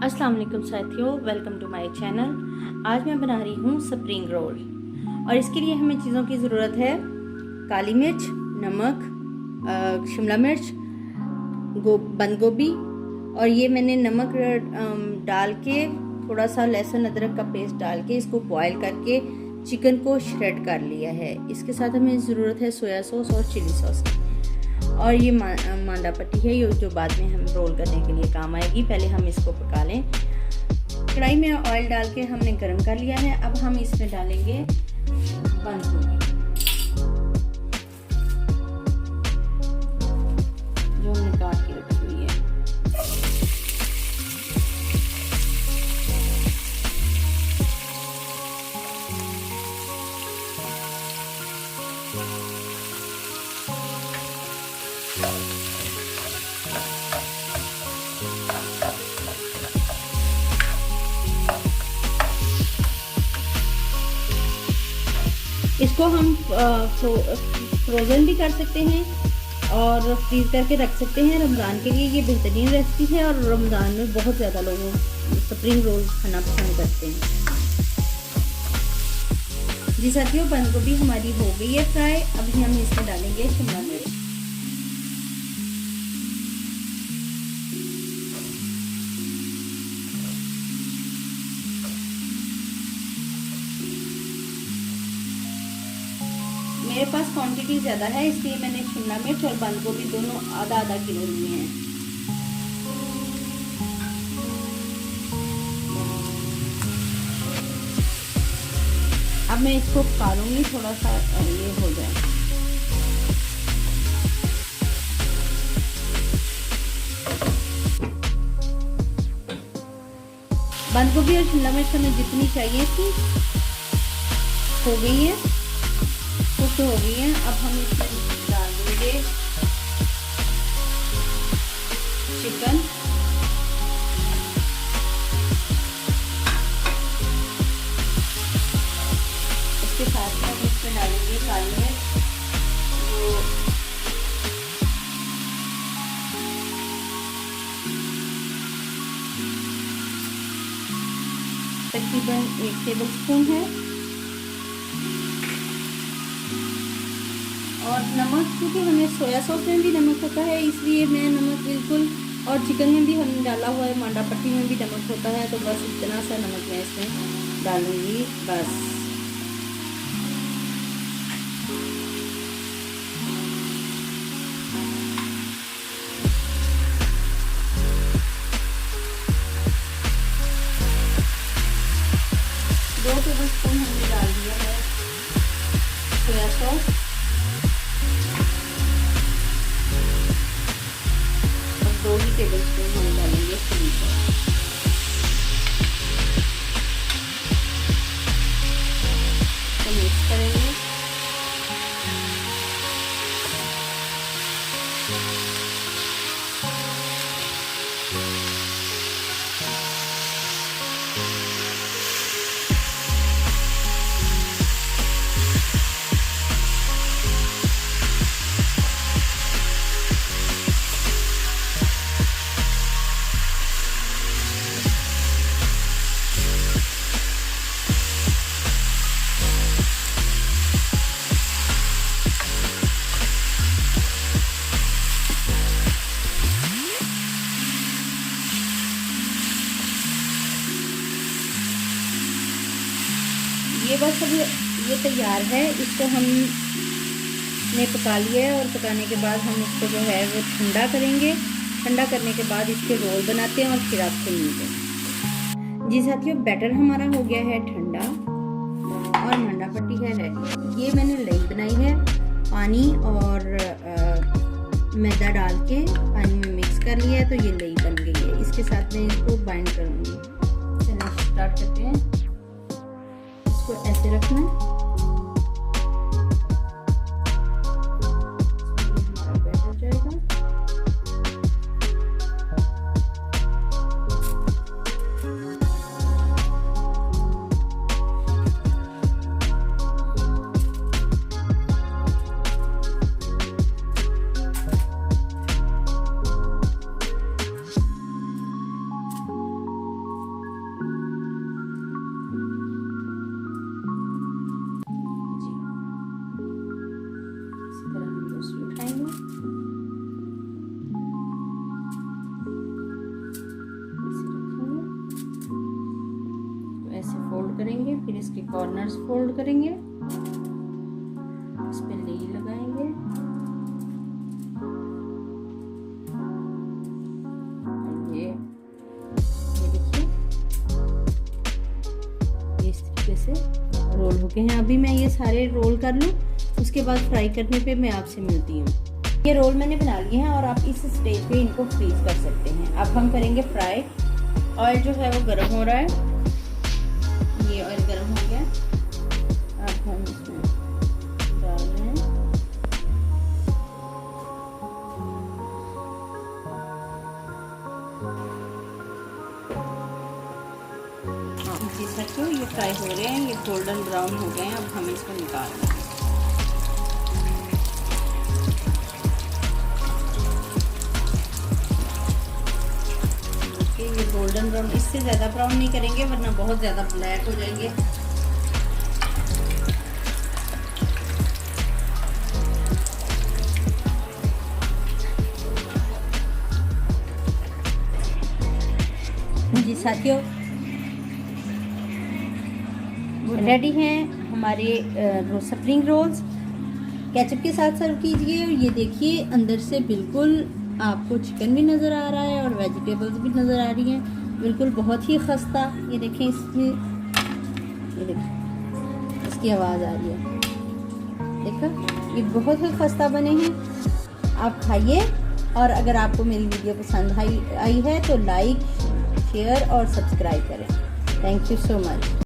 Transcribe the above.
अस्सलाम वालेकुम साथियों, वेलकम टू माय चैनल। आज मैं बना रही हूँ स्प्रिंग रोल और इसके लिए हमें चीज़ों की ज़रूरत है। काली मिर्च, नमक, शिमला मिर्च, बंद गोभी और ये मैंने नमक डाल के थोड़ा सा लहसुन अदरक का पेस्ट डाल के इसको बॉयल करके चिकन को श्रेड कर लिया है। इसके साथ हमें ज़रूरत है सोया सॉस और चिली सॉस की। और ये मांडा पट्टी है, ये जो बाद में हम रोल करने के लिए काम आएगी। पहले हम इसको पका लें। कढ़ाई में ऑयल डाल के हमने गरम कर लिया है। अब हम इसमें डालेंगे बंद गोभी जो हमने काट के रखी हुई है। इसको हम फ्रोज़न भी कर सकते हैं और फ्रीज करके रख सकते हैं। रमज़ान के लिए ये बेहतरीन रेसिपी है और रमज़ान में बहुत ज़्यादा लोग स्प्रिंग रोल खाना पसंद करते हैं। जी साथियों, बंद गोभी हमारी हो गई है फ्राई। अभी हम इसमें डालेंगे शिमला मिर्च। मेरे पास क्वांटिटी ज़्यादा है, इसलिए मैंने शिमला मिर्च और बंद गोभी दोनों आधा आधा किलो लिए हैं। अब मैं इसको पका लूँगी, थोड़ा सा ये हो जाए। बंद गोभी और शिमला मिर्च हमें जितनी चाहिए थी हो गई है, कुक हो गई है। अब हम इसमें डाल देंगे चिकन। इसके साथ में हम इसमें डालेंगे काली मिर्च, जो तकरीबन 1 टेबलस्पून है। और नमक, क्योंकि हमें सोया सॉस में भी नमक होता है, इसलिए मैं नमक बिल्कुल, और चिकन में भी हमने डाला हुआ है, मांडा पट्टी में भी नमक होता है, तो बस इतना सा नमक मैं इसमें डालूंगी बस। दो टेबलस्पून हमने डाल दिया है सोया सॉस और 2 ही टेबलस्पून हम डालेंगे चिली सॉस। तो मिक्स करेंगे। ये बस अब ये तैयार है। इसको हमने पका लिया है और पकाने के बाद हम इसको जो है वो ठंडा करेंगे। ठंडा करने के बाद इसके रोल बनाते हैं और फिर आपको मिलते हैं। जी साथियों, बैटर हमारा हो गया है ठंडा और मांडा पट्टी है रेडी। ये मैंने लई बनाई है, पानी और मैदा डाल के पानी में मिक्स कर लिया है, तो ये लई बन गई है। इसके साथ मैं इसको बाइंड करूँगी। चलिए स्टार्ट करते हैं। इसको ऐसे रखना है। हमारा बैटर जाएगा। फोल्ड करेंगे, फिर इसके कॉर्नर्स फोल्ड करेंगे, इस पे लेई लगाएंगे, ये देखिए इस तरीके से रोल हो गए हैं। अभी मैं ये सारे रोल कर लूँ, उसके बाद फ्राई करने पे मैं आपसे मिलती हूँ। ये रोल मैंने बना लिए हैं और आप इस स्टेज पे इनको फ्रीज कर सकते हैं। अब हम करेंगे फ्राई। ऑयल जो है वो गर्म हो रहा है, ये ऑयल गर्म हो गया। अब हम इसमें डाल रहे हैं जी साथियों, ये फ्राई हो रहे हैं, ये गोल्डन ब्राउन हो गए हैं। अब हम इसको निकाल रहे हैं। ये गोल्डन ब्राउन, इससे ज़्यादा ब्राउन नहीं करेंगे वरना बहुत ज़्यादा ब्लैक हो जाएंगे। जी साथियों, रेडी हैं हमारे स्प्रिंग रोल्स। केचप के साथ सर्व कीजिए। ये देखिए अंदर से बिल्कुल आपको चिकन भी नज़र आ रहा है और वेजिटेबल्स भी नज़र आ रही हैं, बिल्कुल बहुत ही खस्ता। ये देखें इसमें, ये देखिए इसकी आवाज़ आ रही है, देखा, ये बहुत ही खस्ता बने हैं। आप खाइए और अगर आपको मेरी वीडियो पसंद आई है तो लाइक, शेयर और सब्सक्राइब करें। Thank you so much.